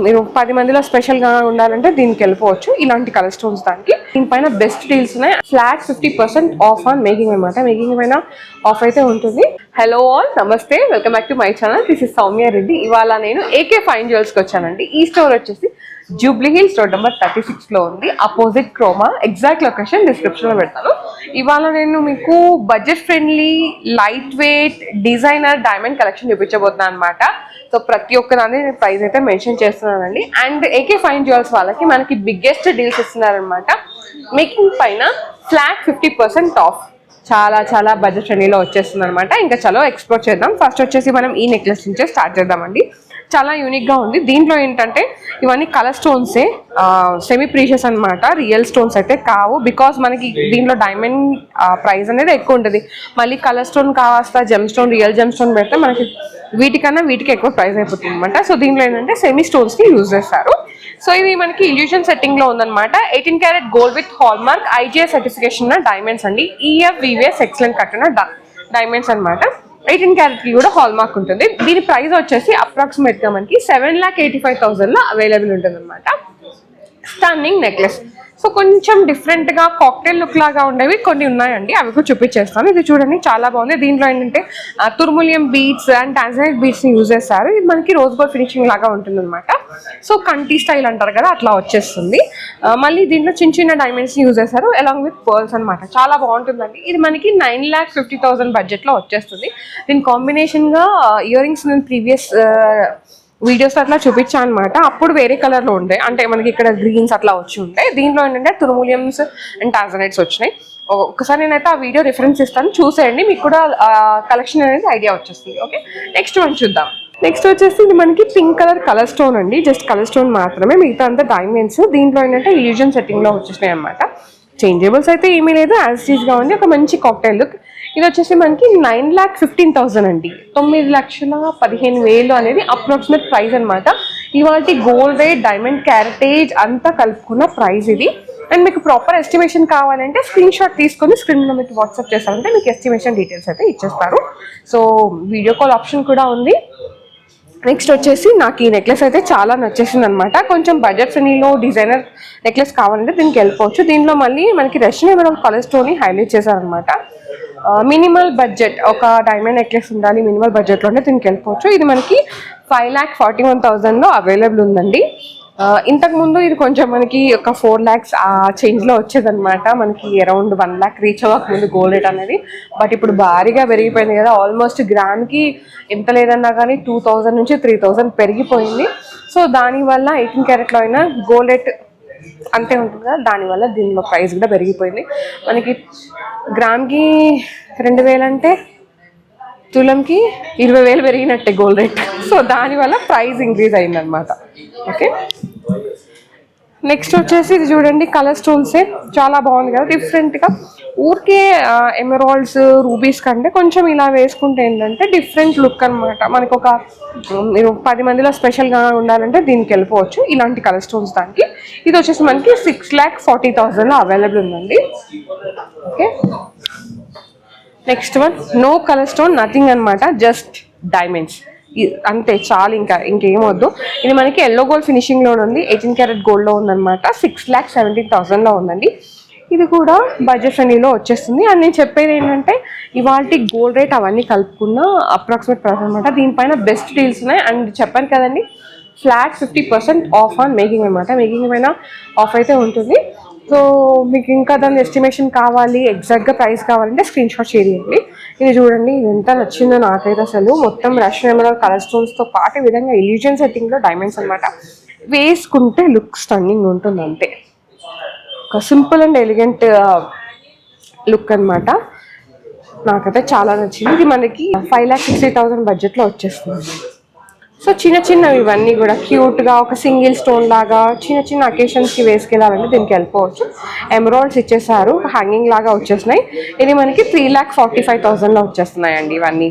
మీరు 10 మందిలో స్పెషల్గా ఉండాలంటే దీనికి వెళ్ళిపోవచ్చు. ఇలాంటి కలర్ స్టోన్స్ దానికి దీనిపైన బెస్ట్ డీల్స్ ఉన్నాయి. ఫ్లాట్ 50% ఆఫ్ ఆన్ మేకింగ్ అనమాట. మేకింగ్ పైన ఆఫ్ అయితే ఉంటుంది. హలో ఆల్, నమస్తే, welcome back to my channel. This is Soumya Reddy. ఇవాళ నేను AK ఫైన్ జ్యువెల్స్కి వచ్చానండి. ఈ స్టోర్ వచ్చేసి జూబ్లీ హిల్స్ రోడ్ నెంబర్ 36లో ఉంది, అపోజిట్ క్రోమా. ఎగ్జాక్ట్ లొకేషన్ డిస్క్రిప్షన్లో పెడతాను. ఇవాళ నేను మీకు budget friendly, light weight, designer diamond collection చూపించబోతున్నాను అనమాట. సో ప్రతి ఒక్కదాన్ని నేను ప్రైస్ అయితే మెన్షన్ చేస్తున్నానండి. అండ్ AK ఫైన్ జ్యువెల్స్ వాళ్ళకి మనకి బిగ్గెస్ట్ డీల్స్ ఇస్తున్నారనమాట. మేకింగ్ పైన ఫ్లాట్ 50% ఆఫ్. చాలా బడ్జెట్ ఫ్రెండ్లీలో వచ్చేస్తుంది అనమాట. ఇంకా చలో ఎక్స్ప్లోర్ చేద్దాం. ఫస్ట్ వచ్చేసి మనం ఈ నెక్లెస్ నుంచే స్టార్ట్ చేద్దామండి. చాలా యూనిక్గా ఉంది. దీంట్లో ఏంటంటే ఇవన్నీ కలర్ స్టోన్సే, సెమీ ప్రీషియస్ అనమాట. రియల్ స్టోన్స్ అయితే కావు. బికాస్ మనకి దీంట్లో డైమండ్ ప్రైస్ అనేది ఎక్కువ ఉంటుంది. మళ్ళీ కలర్ స్టోన్ కావాల్సిన gem stone, real gem stone పెడితే మనకి వీటికి ఎక్కువ ప్రైస్ అయిపోతుంది అనమాట. సో దీంట్లో ఏంటంటే సెమీ స్టోన్స్ని యూజ్ చేస్తారు. సో ఇది మనకి ఇల్యూషన్ సెట్టింగ్లో ఉందన్నమాట. 18 carat gold with hall mark IGI certification ఉన్న డైమండ్స్ అండి. EFVVS ఎక్సలెంట్ కట్టిన డైమండ్స్ అనమాట. 18 క్యారెట్కి కూడా హాల్ మార్క్ ఉంటుంది. దీని ప్రైస్ వచ్చేసి అప్రాక్సిమేట్గా మనకి 7,85,000లో అవైలబుల్ ఉంటుంది అనమాట. Stunning necklace. సో కొంచెం డిఫరెంట్గా కాక్టైల్ లుక్ లాగా ఉండేవి కొన్ని ఉన్నాయండి, అవి కూడా చూపించేస్తాను. ఇది చూడండి, చాలా బాగుంది. దీంట్లో ఏంటంటే తుర్ములియం బీడ్స్ అండ్ టాంజనైట్ బీడ్స్ని యూజ్ చేస్తారు. ఇది మనకి రోజ్ గోల్డ్ ఫినిషింగ్ లాగా ఉంటుంది అనమాట. సో కంటి స్టైల్ అంటారు కదా, అట్లా వచ్చేస్తుంది. మళ్ళీ దీంట్లో చిన్న డైమండ్స్ని యూజ్ చేస్తారు అలాంగ్ విత్ పర్ల్స్ అనమాట. చాలా బాగుంటుందండి. ఇది మనకి 9,50,000 బడ్జెట్లో వచ్చేస్తుంది. దీని కాంబినేషన్గా ఇయర్ రింగ్స్ నేను ప్రీవియస్ వీడియోస్ అట్లా చూపించాను అనమాట. అప్పుడు వేరే కలర్లో ఉండే, అంటే మనకి ఇక్కడ గ్రీన్స్ అట్లా వచ్చి ఉంటాయి. దీంట్లో ఏంటంటే తుర్ములియమ్స్ అండ్ టాంజనైట్స్ వచ్చినాయి. ఒకసారి నేనైతే ఆ వీడియో రిఫరెన్స్ ఇస్తాను, చూసేయండి. మీకు కూడా కలెక్షన్ అనేది ఐడియా వచ్చేస్తుంది. ఓకే, నెక్స్ట్ వన్ చూద్దాం. నెక్స్ట్ వచ్చేసి ఇది మనకి పింక్ కలర్ స్టోన్ అండి. జస్ట్ కలర్ స్టోన్ మాత్రమే, మిగతా అంతా డైమండ్స్. దీంట్లో ఏంటంటే ఇల్యూజన్ సెట్టింగ్లో వచ్చేసినాయి అనమాట. చేంజబుల్స్ అయితే ఏమీ లేదు, యాజ్ టీజ్గా ఉంది. ఒక మంచి కాక్టైల్ లుక్. ఇది వచ్చేసి మనకి 9,15,000 అండి. 9,15,000 అనేది అప్రాక్సిమేట్ ప్రైస్ అనమాట. ఇవాళ గోల్డ్ రేట్, డైమండ్ క్యారెటేజ్ అంతా కలుపుకున్న ప్రైస్ ఇది. అండ్ మీకు ప్రాపర్ ఎస్టిమేషన్ కావాలంటే స్క్రీన్ షాట్ తీసుకొని స్క్రీన్లో మీకు వాట్సాప్ చేస్తారంటే మీకు ఎస్టిమేషన్ డీటెయిల్స్ అయితే ఇచ్చేస్తారు. సో వీడియో కాల్ ఆప్షన్ కూడా ఉంది. నెక్స్ట్ వచ్చేసి నాకు ఈ నెక్లెస్ అయితే చాలా నచ్చేసింది అనమాట. కొంచెం బడ్జెట్ ఫ్రెండ్లీలో డిజైనర్ నెక్లెస్ కావాలంటే దీనికి వెళ్ళిపోవచ్చు. దీనిలో మళ్ళీ మనకి రష్యన్ ఎమరాల్డ్ కలర్ స్టోన్ని హైలైట్ చేశారనమాట. మినిమల్ బడ్జెట్, ఒక డైమండ్ నెక్లెస్ ఉండాలి మినిమల్ బడ్జెట్లోనే దీనికి వెళ్ళిపోవచ్చు. ఇది మనకి 5,41,000లో అవైలబుల్ ఉందండి. ఇంతకుముందు ఇది కొంచెం మనకి ఒక 4 lakhs ఆ చేంజ్లో వచ్చేదన్నమాట. మనకి అరౌండ్ 1 lakh రీచ్ అవ్వకముందు గోల్డ్ రేట్ అనేది. బట్ ఇప్పుడు భారీగా పెరిగిపోయింది కదా, ఆల్మోస్ట్ గ్రామ్కి ఎంత లేదన్నా కానీ 2,000 నుంచి 3,000 పెరిగిపోయింది. సో దానివల్ల 18 క్యారెట్లో అయినా గోల్డ్ రేట్ అంతే ఉంటుంది కదా, దానివల్ల దీనిలో ప్రైస్ కూడా పెరిగిపోయింది. మనకి గ్రామ్కి 2,000 అంటే తులంకి 20,000 పెరిగినట్టే గోల్డ్ రేట్. సో దానివల్ల ప్రైస్ ఇంక్రీజ్ అయిందనమాట. ఓకే, నెక్స్ట్ వచ్చేసి ఇది చూడండి, కలర్ స్టోన్సే. చాలా బాగుంది కదా, డిఫరెంట్గా. ఊరికే ఎమరాల్డ్స్, రూబీస్ కంటే కొంచెం ఇలా వేసుకుంటే ఏంటంటే డిఫరెంట్ లుక్ అనమాట. మనకు ఒక మీరు 10 మందిలో స్పెషల్గా ఉండాలంటే దీనికి వెళ్ళిపోవచ్చు. ఇలాంటి కలర్ స్టోన్స్ దానికి. ఇది వచ్చేసి మనకి 6,40,000లో అవైలబుల్ ఉందండి. Okay, next one, no colour stone, nothing అనమాట, జస్ట్ డైమండ్స్ అంతే, చాలు. ఇంకేం వద్దు. ఇది మనకి ఎల్లో గోల్డ్ ఫినిషింగ్లో ఉంది. 18 క్యారెట్ గోల్డ్లో ఉందన్నమాట. 6,17,000లో ఉందండి. ఇది కూడా బడ్జెట్ ఫ్రెండ్లీలో వచ్చేస్తుంది. అండ్ నేను చెప్పేది ఏంటంటే ఇవాళ గోల్డ్ రేట్ అవన్నీ కలుపుకున్న అప్రాక్సిమేట్ ప్రైస్ అనమాట. దీనిపైన బెస్ట్ డీల్స్ ఉన్నాయి. అండ్ చెప్పాను కదండి, ఫ్లాట్ 50% ఆఫ్ ఆన్ మేకింగ్ అనమాట. మేకింగ్ పైన ఆఫ్ అయితే ఉంటుంది. సో మీకు ఇంకా దాని ఎస్టిమేషన్ కావాలి, ఎగ్జాక్ట్గా ప్రైస్ కావాలంటే స్క్రీన్ షాట్ షేర్ చేయండి. ఇది చూడండి, ఇది ఎంత నచ్చిందో నాకైతే అసలు. మొత్తం రష్యన్ ఎమరాల్డ్ కలర్ స్టోన్స్తో పాటు ఈ విధంగా ఇల్యూజన్ సెట్టింగ్లో డైమండ్స్ అనమాట. వేసుకుంటే లుక్ స్టన్నింగ్ ఉంటుంది అంతే. ఒక సింపుల్ అండ్ ఎలిగెంట్ లుక్ అనమాట. నాకైతే చాలా నచ్చింది. ఇది మనకి 5,60,000 బడ్జెట్లో వచ్చేస్తుంది. సో చిన్నవి ఇవన్నీ కూడా క్యూట్గా ఒక సింగిల్ స్టోన్ లాగా చిన్న అకేషన్స్కి వేసుకెళ్ళాలంటే దీనికి వెళ్ళిపోవచ్చు. ఎమరాల్డ్స్ ఇచ్చేసారు, హ్యాంగింగ్ లాగా వచ్చేసినాయి. ఇది మనకి 3,45,000లో వచ్చేస్తున్నాయండి ఇవన్నీ.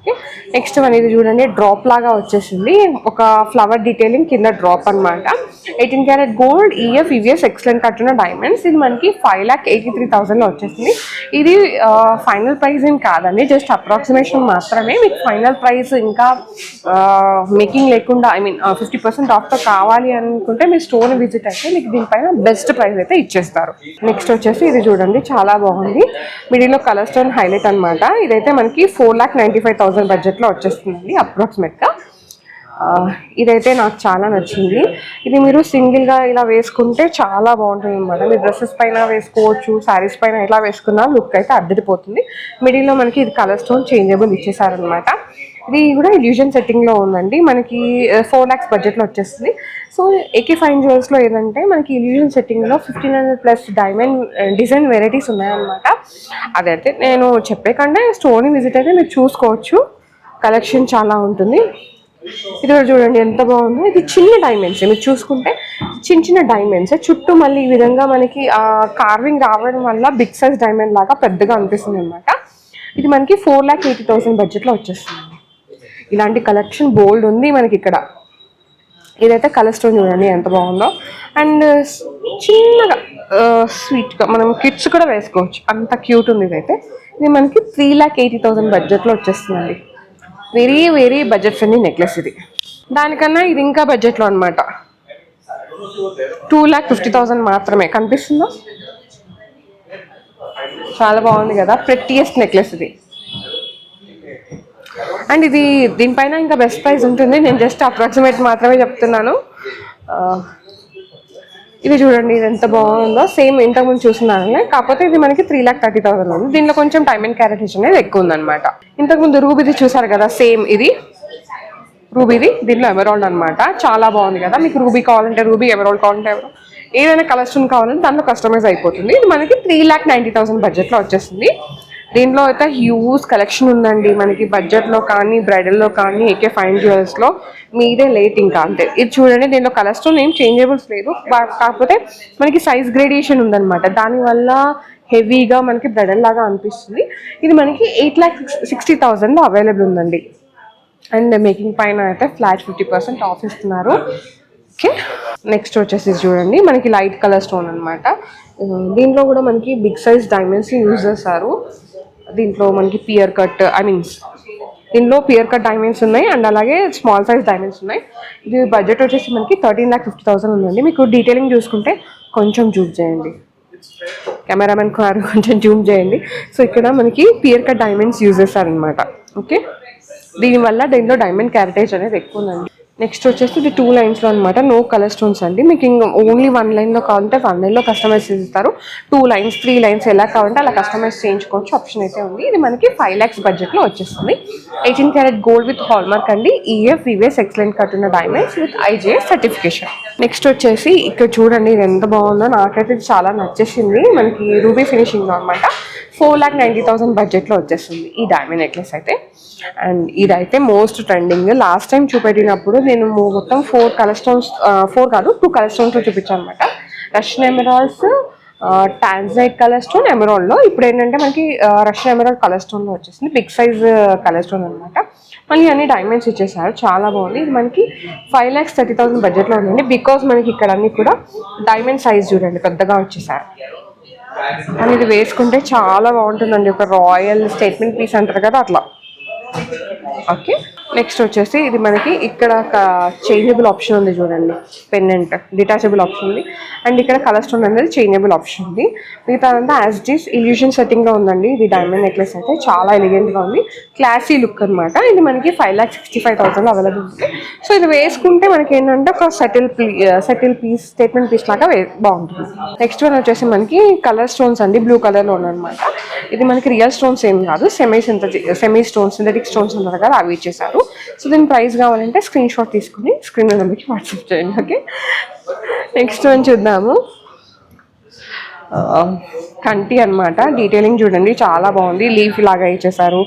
ఓకే, నెక్స్ట్ వన్ ఇది చూడండి, డ్రాప్ లాగా వచ్చేసింది, ఒక ఫ్లవర్ డీటెయిలింగ్ కింద డ్రాప్ అనమాట. 18 carat gold, EF EVS excellent cut ఉన్న డైమండ్స్. ఇది మనకి 5,83,000లో వచ్చేసింది. ఇది ఫైనల్ ప్రైస్ ఏం కాదండి, జస్ట్ అప్రాక్సిమేషన్ మాత్రమే. మీకు ఫైనల్ ప్రైస్ ఇంకా మేకింగ్ లేకుండా, ఐ మీన్ 50% ఆఫ్తో కావాలి అనుకుంటే మీ స్టోర్ విజిట్ అయితే మీకు దీనిపైన బెస్ట్ ప్రైస్ అయితే ఇచ్చేస్తారు. నెక్స్ట్ వచ్చేసి ఇది చూడండి, చాలా బాగుంది, మిడిల్లో కలర్ స్టోన్ హైలైట్ అనమాట. ఇదైతే మనకి 4,95,000 బడ్జెట్లో వచ్చేస్తుందండి అప్రాక్సిమేట్గా. ఇదైతే నాకు చాలా నచ్చింది. ఇది మీరు సింగిల్గా ఇలా వేసుకుంటే చాలా బాగుంటుంది అనమాట. మీరు డ్రెస్సెస్ పైన వేసుకోవచ్చు, శారీస్ పైన ఇలా వేసుకున్న లుక్ అయితే అద్దరిపోతుంది. మిడిల్లో మనకి ఇది కలర్ స్టోన్ చేంజబుల్ ఇచ్చేసారనమాట. ఇది కూడా ఇల్యూజన్ సెట్టింగ్లో ఉందండి, మనకి 4 lakhs బడ్జెట్లో వచ్చేస్తుంది. సో AK ఫైన్ జ్యువెల్స్లో ఏంటంటే మనకి ఇల్యూజన్ సెట్టింగ్లో 1,500+ డైమండ్ డిజైన్ వెరైటీస్ ఉన్నాయన్నమాట. అదైతే నేను చెప్పే కంటే స్టోర్ని విజిట్ అయితే మీరు చూసుకోవచ్చు, కలెక్షన్ చాలా ఉంటుంది. ఇది కూడా చూడండి ఎంత బాగుందో. ఇది చిన్న డైమండ్స్, మీరు చూసుకుంటే చిన్న చిన్న డైమండ్స్ చుట్టూ మళ్ళీ ఈ విధంగా మనకి కార్వింగ్ రావడం వల్ల బిగ్ సైజ్ డైమండ్ లాగా పెద్దగా అనిపిస్తుంది అనమాట. ఇది మనకి 4,80,000 బడ్జెట్లో వచ్చేస్తుంది. ఇలాంటి కలెక్షన్ బోల్డ్ ఉంది మనకి ఇక్కడ. ఇదైతే కలర్ స్టోన్ చూడండి ఎంత బాగుందో, అండ్ చిన్నగా స్వీట్గా మనం కిడ్స్ కూడా వేసుకోవచ్చు, అంత క్యూట్ ఉంది ఇదైతే. ఇది మనకి 3,80,000 బడ్జెట్లో వచ్చేస్తుందండి. Very very budget friendly necklace ఇది. దానికన్నా ఇది ఇంకా బడ్జెట్లో అనమాట, 2,50,000 మాత్రమే. కనిపిస్తుందా, చాలా బాగుంది కదా, ప్రెట్టియెస్ట్ నెక్లెస్ ఇది. అండ్ ఇది దీనిపైన ఇంకా బెస్ట్ ప్రైస్ ఉంటుంది, నేను జస్ట్ అప్రాక్సిమేట్ మాత్రమే చెప్తున్నాను. ఇది చూడండి, ఇది ఎంత బాగుందో, సేమ్ ఇంతకుముందు చూస్తున్నాను, కాకపోతే ఇది మనకి 3,30,000 ఉంది. దీనిలో కొంచెం డైమండ్ క్యారెటేజ్ అనేది ఎక్కువ ఉందన్నమాట. ఇంతకుముందు రూబీది చూసారు కదా, సేమ్ ఇది రూబీది, దీనిలో ఎమరాల్డ్ అనమాట. చాలా బాగుంది కదా, మీకు రూబీ కావాలంటే రూబీ, ఎమరాల్డ్ కావాలంటే ఎమరాల్డ్, ఏదైనా కలర్ స్టోన్ కావాలంటే దాంట్లో కస్టమైజ్ అయిపోతుంది. ఇది మనకి 3,90,000 బడ్జెట్లో వచ్చేస్తుంది. దీంట్లో అయితే హ్యూజ్ కలెక్షన్ ఉందండి మనకి, బడ్జెట్లో కానీ బ్రైడల్లో కానీ AK ఫైన్ జ్యువెల్స్లో. మీదే లేట్ ఇంకా అంతే. ఇది చూడండి, దీంట్లో కలర్ స్టోన్ ఏం చేంజబుల్స్ లేదు, కాకపోతే మనకి సైజ్ గ్రేడియేషన్ ఉందన్నమాట, దానివల్ల హెవీగా మనకి బ్రైడల్ లాగా అనిపిస్తుంది. ఇది మనకి 8,60,000లో అవైలబుల్ ఉందండి. అండ్ మేకింగ్ పైన అయితే ఫ్లాట్ 50% ఆఫ్ ఇస్తున్నారు. ఓకే, నెక్స్ట్ వచ్చేసి చూడండి, మనకి లైట్ కలర్ స్టోన్ అనమాట. దీంట్లో కూడా మనకి బిగ్ సైజ్ డైమండ్స్ యూజ్ చేస్తారు. దీంట్లో మనకి పియర్ కట్, ఐ మీన్స్ దీంట్లో పియర్ కట్ డైమండ్స్ ఉన్నాయి, అండ్ అలాగే స్మాల్ సైజ్ డైమండ్స్ ఉన్నాయి. ఇది బడ్జెట్ వచ్చేసి మనకి 13,50,000 ఉందండి. మీకు డీటెయిలింగ్ చూసుకుంటే కొంచెం జూమ్ చేయండి, కెమెరామెన్ గారు కొంచెం జూమ్ చేయండి. సో ఇక్కడ మనకి పియర్ కట్ డైమండ్స్ యూజ్ చేస్తారనమాట. ఓకే, దీనివల్ల దీంట్లో డైమండ్ క్యారెటేజ్ అనేది ఎక్కువ ఉందండి. నెక్స్ట్ వచ్చేసి ఇది 2 లైన్స్లో అనమాట, నో కలర్ స్టోన్స్ అండి. మీకు ఇంకా ఓన్లీ 1 లైన్లో కావాలంటే 1 లైన్లో కస్టమైజ్ చేస్తారు. 2 లైన్స్ 3 లైన్స్ ఎలా కావాలంటే అలా కస్టమైజ్ చేయించుకోవచ్చు, ఆప్షన్ అయితే ఉంది. ఇది మనకి 5 lakhs బడ్జెట్లో వచ్చేస్తుంది. 18 క్యారెట్ గోల్డ్ విత్ హాల్మార్క్ అండి, EF ఈవీఎస్ ఎక్సలెంట్ కట్ ఉన్న diamonds with IGS certification. Next వచ్చేసి ఇక్కడ చూడండి, ఇది ఎంత బాగుందో, నాకైతే చాలా నచ్చేసింది. మనకి రూబీ ఫినిషింగ్లో అనమాట, 4,90,000 బడ్జెట్లో వచ్చేస్తుంది ఈ డైమండ్ నెక్లెస్ అయితే. అండ్ ఇదైతే మోస్ట్ ట్రెండింగ్. లాస్ట్ టైం చూపెట్టినప్పుడు నేను మొత్తం 4 కలర్ స్టోన్స్, 4 కాదు 2 కలర్ స్టోన్స్లో చూపించాను అనమాట. Russian emeralds, tanzanite colour stone, ఎమరాల్డ్లో. ఇప్పుడు ఏంటంటే మనకి రష్యన్ ఎమరాల్డ్ కలర్ స్టోన్లో వచ్చేసింది, బిగ్ సైజ్ కలర్ స్టోన్ అనమాట. మళ్ళీ అన్ని డైమండ్స్ ఇచ్చేసారు, చాలా బాగుంది. ఇది మనకి 5,30,000 బడ్జెట్లో ఉందండి. బికాస్ మనకి ఇక్కడ అన్ని కూడా డైమండ్ సైజ్ చూడండి పెద్దగా వచ్చేసారు. అని ఇది వేసుకుంటే చాలా బాగుంటుందండి, ఒక రాయల్ స్టేట్మెంట్ పీస్ అంటారు కదా అట్లా. ఓకే, నెక్స్ట్ వచ్చేసి ఇది మనకి ఇక్కడ చేంజబుల్ ఆప్షన్ ఉంది చూడండి, పెండెంట్ డిటాచబుల్ ఆప్షన్ ఉంది, అండ్ ఇక్కడ కలర్ స్టోన్ అనేది చేంజబుల్ ఆప్షన్ ఉంది. మిగతా అంతా యాజ్ ఇట్ ఈస్ ఇల్యూషన్ సెట్టింగ్లో ఉందండి. ఇది డైమండ్ నెక్లెస్ అయితే చాలా ఎలిగెంట్గా ఉంది, క్లాసీ లుక్ అనమాట. ఇది మనకి 5,65,000లో అవైలబుల్ ఉంది. సో ఇది వేసుకుంటే మనకి ఏంటంటే ఒక సెటిల్ పీస్, స్టేట్మెంట్ పీస్ లాగా బాగుంటుంది. నెక్స్ట్ వన్ వచ్చేసి మనకి కలర్ స్టోన్స్ అండి, బ్లూ కలర్లో ఉన్నమాట. ఇది మనకి రియల్ స్టోన్స్ ఏం కాదు, సెమీ స్టోన్స్, సింథటిక్ స్టోన్స్ ఉంటారు కదా అవి ఇచ్చేసారు. సో దీని ప్రైస్ కావాలంటే స్క్రీన్ షాట్ తీసుకుని స్క్రీన్ నెంబర్కి వాట్సాప్ చేయండి. ఓకే, నెక్స్ట్ వన్ చూద్దాము. కంటి అన్నమాట. డీటెయిలింగ్ చూడండి చాలా బాగుంది. లీఫ్ లాగా ఇచ్చేసారు.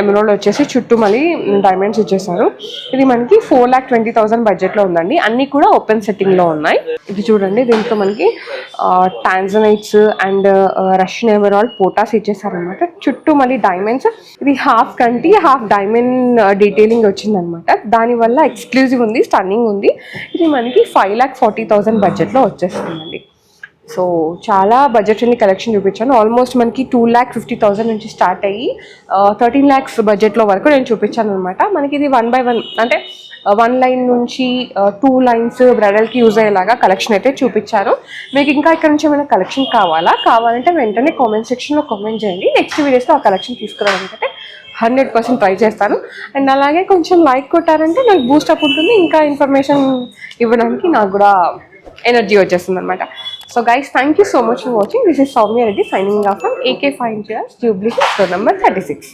ఎమరాల్డ్ వచ్చేసి చుట్టూ మళ్ళీ డైమండ్స్ ఇచ్చేసారు. ఇది మనకి 4,20,000 బడ్జెట్లో ఉందండి. అన్నీ కూడా ఓపెన్ సెట్టింగ్లో ఉన్నాయి. ఇది చూడండి, దీంట్లో మనకి టాంజనైట్స్ అండ్ రష్యన్ ఎమరాల్డ్ పోటాస్ ఇచ్చేసారనమాట. చుట్టూ మళ్ళీ డైమండ్స్. ఇది హాఫ్ కంటి హాఫ్ డైమండ్ డీటెయిలింగ్ వచ్చిందనమాట. దానివల్ల ఎక్స్క్లూజివ్ ఉంది, స్టన్నింగ్ ఉంది. ఇది మనకి 5,40,000 బడ్జెట్లో వచ్చేస్తుందండి. సో చాలా బడ్జెట్ ఫ్రెండ్లీ కలెక్షన్ చూపించాను. ఆల్మోస్ట్ మనకి 2,50,000 నుంచి స్టార్ట్ అయ్యి 13 lakhs బడ్జెట్లో వరకు నేను చూపించాను అనమాట. మనకి ఇది 1 by 1 అంటే 1 లైన్ నుంచి 2 లైన్స్ బ్రైడల్కి యూజ్ అయ్యేలాగా కలెక్షన్ అయితే చూపించాను. మీకు ఇంకా ఇక్కడ నుంచి ఏమైనా కలెక్షన్ కావాలంటే వెంటనే కామెంట్ సెక్షన్లో కామెంట్ చేయండి. నెక్స్ట్ వీడియోస్లో ఆ కలెక్షన్ తీసుకురావడానికి 100% ట్రై చేస్తాను. అండ్ అలాగే కొంచెం లైక్ కొట్టారంటే నాకు బూస్టప్ ఉంటుంది, ఇంకా ఇన్ఫర్మేషన్ ఇవ్వడానికి నాకు కూడా ఎనర్జీ వచ్చేస్తుంది అనమాట. So guys, thank you so much for watching. This is Soumya Reddy signing off from AK Fine Jewelers, Jubilee Store number 36.